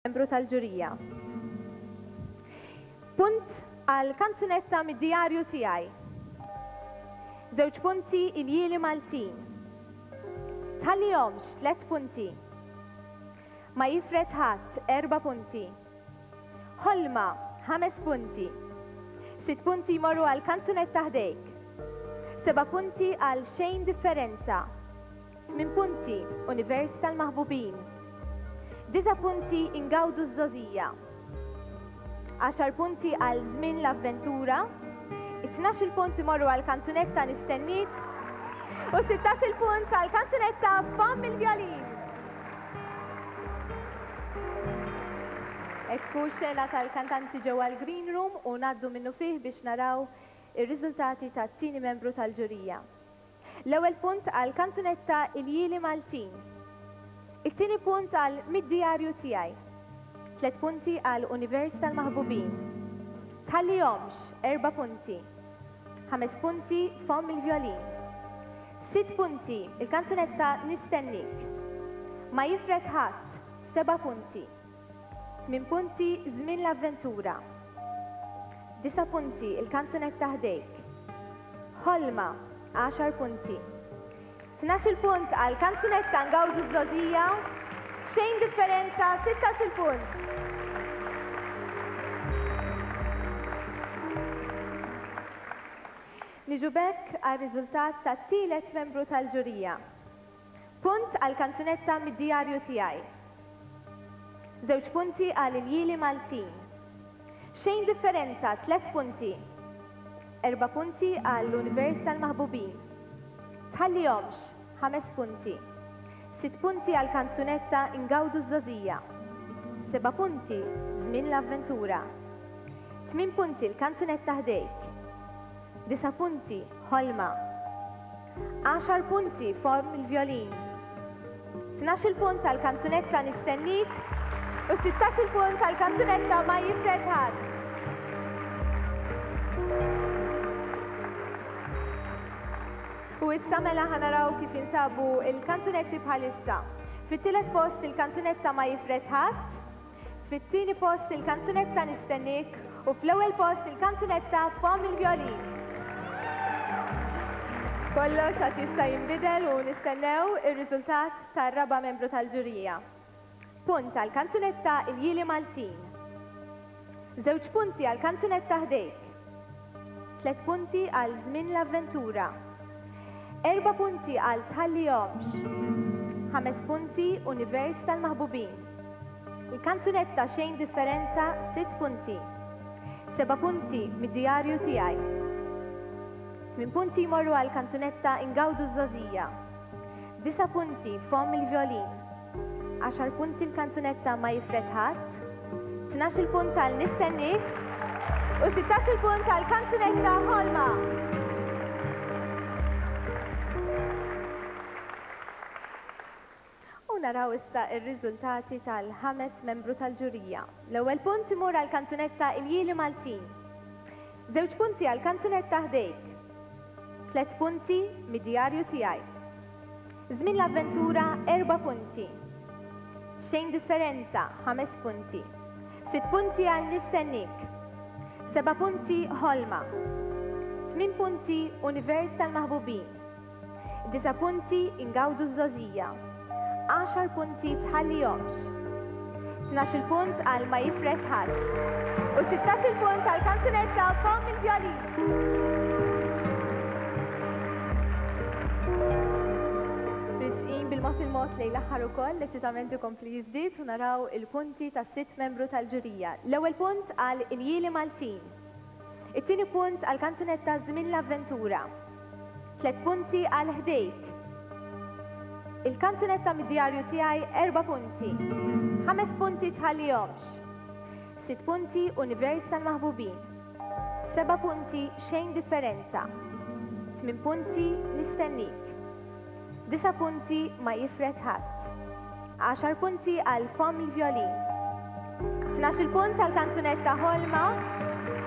membru tal-ġurija. Punt għal kanzunetta mid-dijarju tiegħi. Żewġ punti il-jieli Maltin. Tħallihomx 3 punti. Ma jifret ħadd 4 punti. Ħolma 5 punti. 6 punti jmorru għal kanzunetta ħdejk. 7 punti għal xejn differenza. 8 punti Univers tal-Maħbubin. 9 punti ingawdu żżożija. 10 punti għal żmien l-avventura. 12 punt imorru għal kanzunetta Nistennik. U 16 punt għal kanzunetta Fomm Il-Vjolin. Ekku xena tal-kantanti ġewwa l-Green Room u ngħaddu minnu fih biex naraw ir-riżultati tat-tieni membru tal-ġurija. L-ewwel punt għal kanzunetta Il-jieli Maltin. It-tieni punt għal mid-dijarju tiegħi. 3 punti għal Univers tal-Maħbubin. Tħallihomx 4 punti. 5 punti Fomm Il-Vjolin. 6 punti il-kanzunetta Nistennik. Ma jifret ħadd 7 punti. 8 punti żmien l-avventura. 9 punti il-kanzunetta ħdejk. Ħolma 10 punti. 12 punt għal kanzunetta Ngawdu żżożija. Xejn differenza 16 punt. Niġu bekk għal riżultat ta' tielet membru tal-ġurija. Punt għal kanzunetta mid-dijarju tiegħi. Żewġ punti għal Il-jieli Maltin. Xejn differenza 3 punti. 4 punti għall Univers tal-Maħbubin. Tħallihomx 5 punti. 6 punti għal kanzunetta Ingawdu żżożija. 7 punti żmien l-avventura. 8 punti l-kanzunetta ħdejk. 9 punti ħolma. 10 punti Fomm Il-Vjolin. 12 punt għal kanzunetta Nistennik u 16 punt għal kanzunetta Ma jifret ħadd. U issa mela ħanaraw kif jinsabu il-kanzunetti bħalissa. Fit-tielet post il-kanzunetta Ma jifret ħadd, fit-tieni post il-kanzunetta Nistennik u fl-ewwel post il-kanzunetta Fomm Il-Vjolin. Kollox għad jista' jinbidel u nistennew ir-riżultat tar-raba' membru tal-ġurija. Punt għal kanzunetta Il-jieli Maltin. Żewġ punti għal kanzunetta ħdejk. 3 punti għal żmien l-avventura. 4 punti għal tħallihomx. 5 punti Univers tal-Maħbubin. Il-kanzunetta Xejn differenza 6 punti. 7 punti mid-dijarju tiegħi. 8 punti jmorru għal kanzunetta Ingawdu żżożija. 9 punti Fomm Il-Vjolin. 10 punti l-kanzunetta Ma jifret ħadd. 12 punt għal Nistennik u 16 punt għal kanzunetta Ħolma. U naraw issa ir-riżultati tal-5 membru tal-ġurija. L-ewwel punt imur għal kanzunetta Il-jieli Maltin. Żewġ punti għal kanzunetta ħdejk. 3 punti mid-dijarju tiegħi. Żmien l-avventura 4 punti. Xejn differenza 5 punti. 6 punti għal Nistennik. 7 punti Ħolma. 8 punti Univers tal-Maħbubin. 9 punti Ingawdu żżożija. 10 punti tħallihomx. 12 punt għal Ma jifret ħadd. U 16 punt għal kanzunetta Fomm Il-Vjolin. Bil-mod il-mod lejn l-aħħar ukoll deċidament ikompli jiżdied u naraw il-punti tas-6 membru tal-ġurija. L-ewwel punt għal Il-jieli Maltin. It-tieni punt għal kanzunetta Żmien l-avventura. 3 punti għal ħdejk. Il-kanzunetta mid-dijarju tiegħi 4 punti. 5 punti tħallihomx. 6 punti Univers tal-Maħbubin. 7 punti Xejn differenza. 8 punti Nistennik. 9 punti Ma jifret ħadd. 10 punti għal Fomm Il-Vjolin. 12 punt għal kanzunetta Ħolma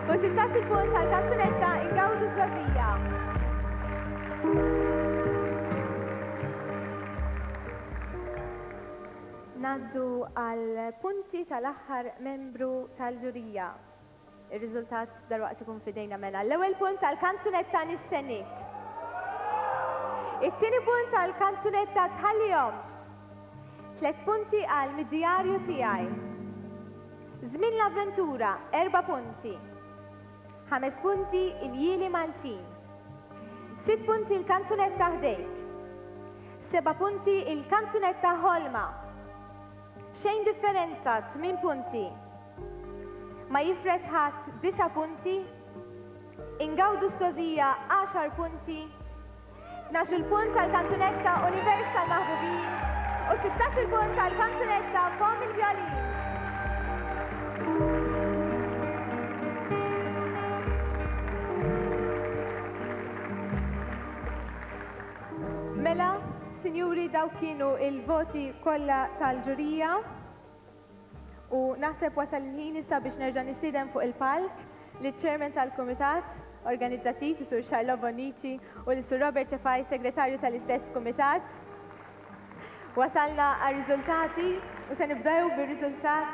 u 16 punt għal kanzunetta Ingawdu żżożija. naddu għal punti tal-aħħar membru tal-ġurija. Ir-riżultat darwaqt ikun fidejna mela. L-ewwel punt tal-kanzunetta Nistennik. It-tieni punt tal-kanzunetta Tħallihomx. 3 punti għal mid-djarju tiegħi. Żmien l-avventura 4 punti. 5 punti il-Jili Maltin. 6 punti il-kanzunetta Ħdejk. 7 punti il-kanzunetta Ħolma. Xejn differenza 8 punti. Ma jifret ħadd 9 punti. Ingawdu Stozija 10 punti. 12 punt tal-kanzunetta Univers tal-Maħbubin u 16 punt tal-kanzunetta Fomm Il-Vjolin. Mela, sinjuri, daw kienu il-voti kollha tal-ġurija u naħseb wasal il-ħin issa biex nerġa' nistieden fuq il-palk liċ-Chairman tal-Kumitat Organizzattiv, Sur Xarlo Bonnici, u l-Sur Robert Ċefaj, Segretarju tal-istess Kumitat. Wasalna għar-riżultati u se nibdew bir-riżultat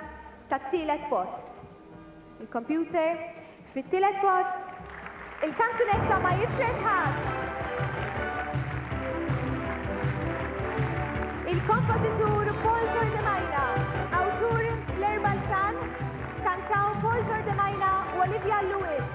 tat-tielet post. Il-computer fit-tielet post, il-kanzunetta Ma jifret ħadd. Il-kompożitur Paul Ġordemajna, awtur l-Erbalzan, kantaw Paul Ġordemajna u Olivia Lewis.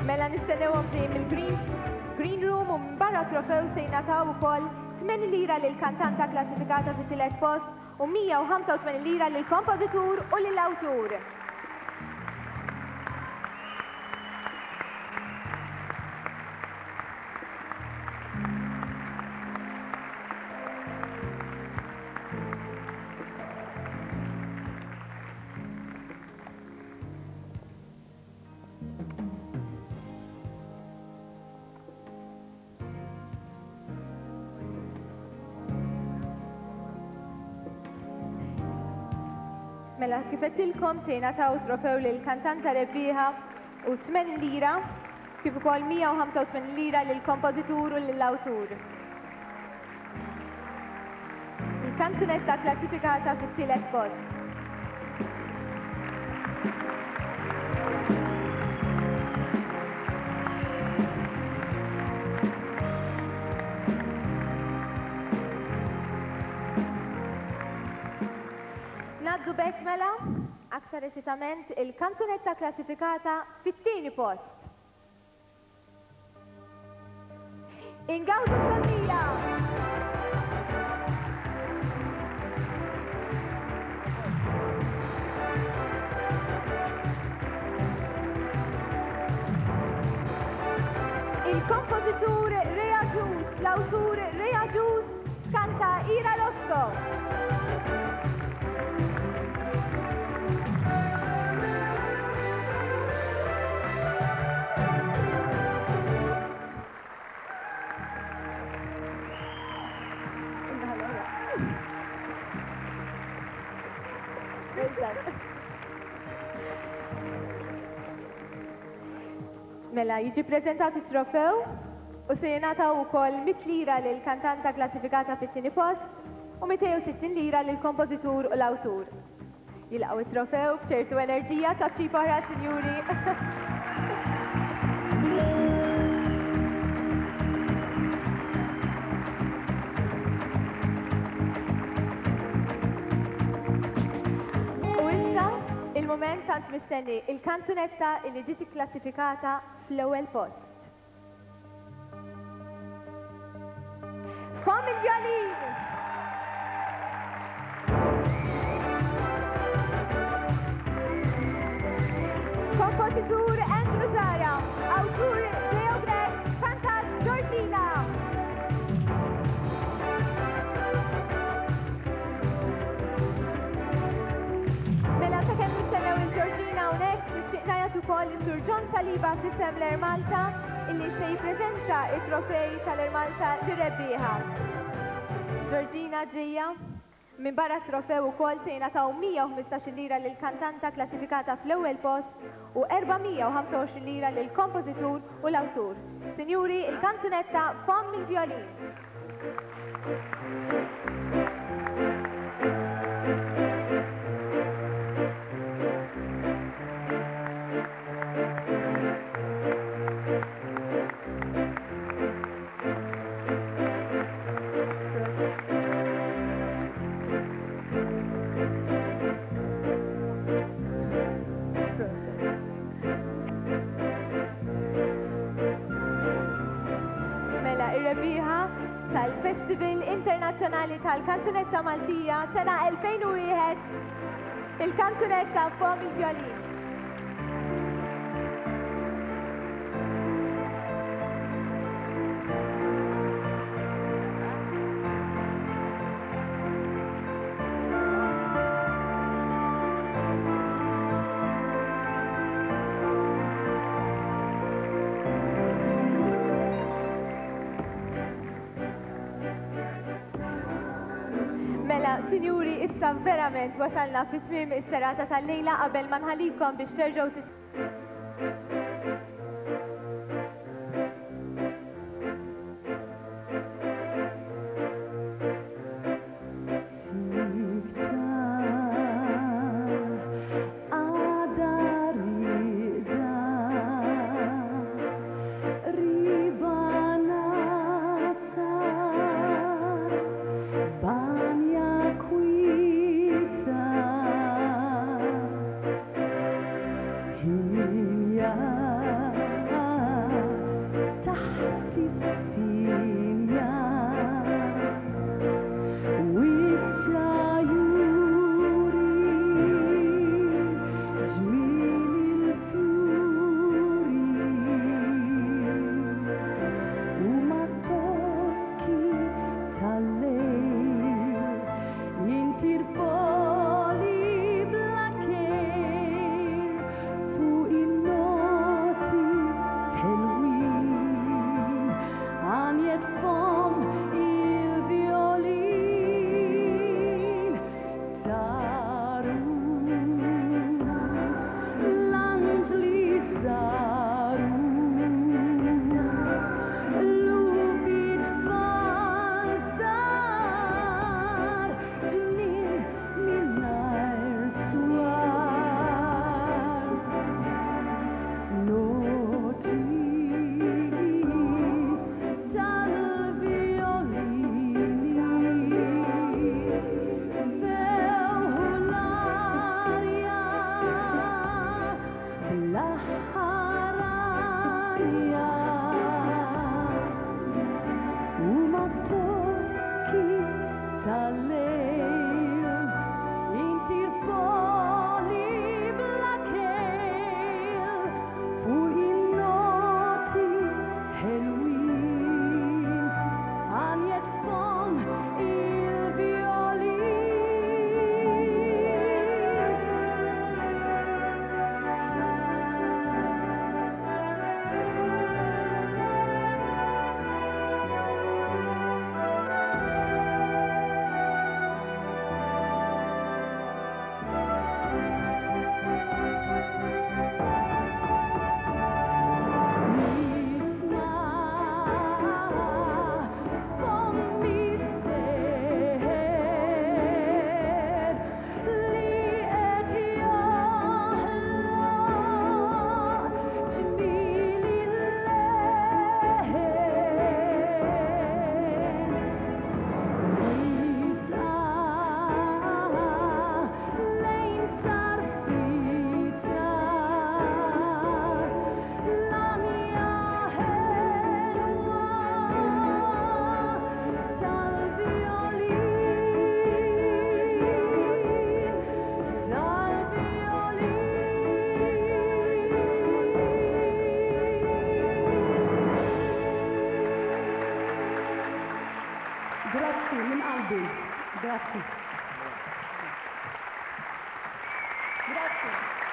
Mela nistennewhom fihim il-Green Room u barra trofew se jingħataw ukoll 8 lira lill-kantanta klassifikata fit-tielet post u 185 lira lill-kompożitur u lill-awtur. Mela, kif qedtilkom se jingħataw trofew lill-kantanta rebbieħa u 8 lira, kif ukoll 185 lira lill-kompożitur u lill-awtur. Il-kanzunetta klassifikata fit-tielet post. Naddu bekk mela, aktar reċitament, il-kanzunetta klassifikata fit-tieni post. Ingawdu Stozija! Il-kompożitur Rea Ġus, l-awtur Rea Ġus, kanta Ira Losco. Mela, jiġi preżentat it-trofew u se jingħataw ukoll 100 lira lill-kantanta klassifikata fit-tieni post u 260 lira lill-kompożitur u l-awtur. Jilqgħu it-trofew b'ċertu enerġija, ċabċib oħra, sinjuri. Il-moment tant mistenni, il-kanzunetta li ġiet klassifikata fl-ewwel post. Fomm Il-Vjolin! Kompożitur Andrew Zara, awtur Leo Grek, kantat Georgina. Il-Georgina unek nixtieq ngħid ukoll is-Sur John Saliba f'isem l-Ermalta illi se jippreżenta t-trofej tal-Ermalta li rebbieħa. Georgina ġejja Min barra trofew ukoll se jingħataw 115 lira lil kantanta klassifikata fl-ewwel post u 425 lira lil kompożitur u l-awtur. Sinjuri, il-kanzunetta Fomm Il-Vjolin. Ir-rebbieħa tal-Festival Internazzjonali tal-Kanzunetta Maltija sena 2001, il-kanzunetta Fomm Il-Vjolin. Mela, sinjuri, issa verament wasalna fit-tmiem is-serata tal-lejla qabel ma nħallikom biex terġgħu Grazzi, min qalbi. Grazzi. Grazie.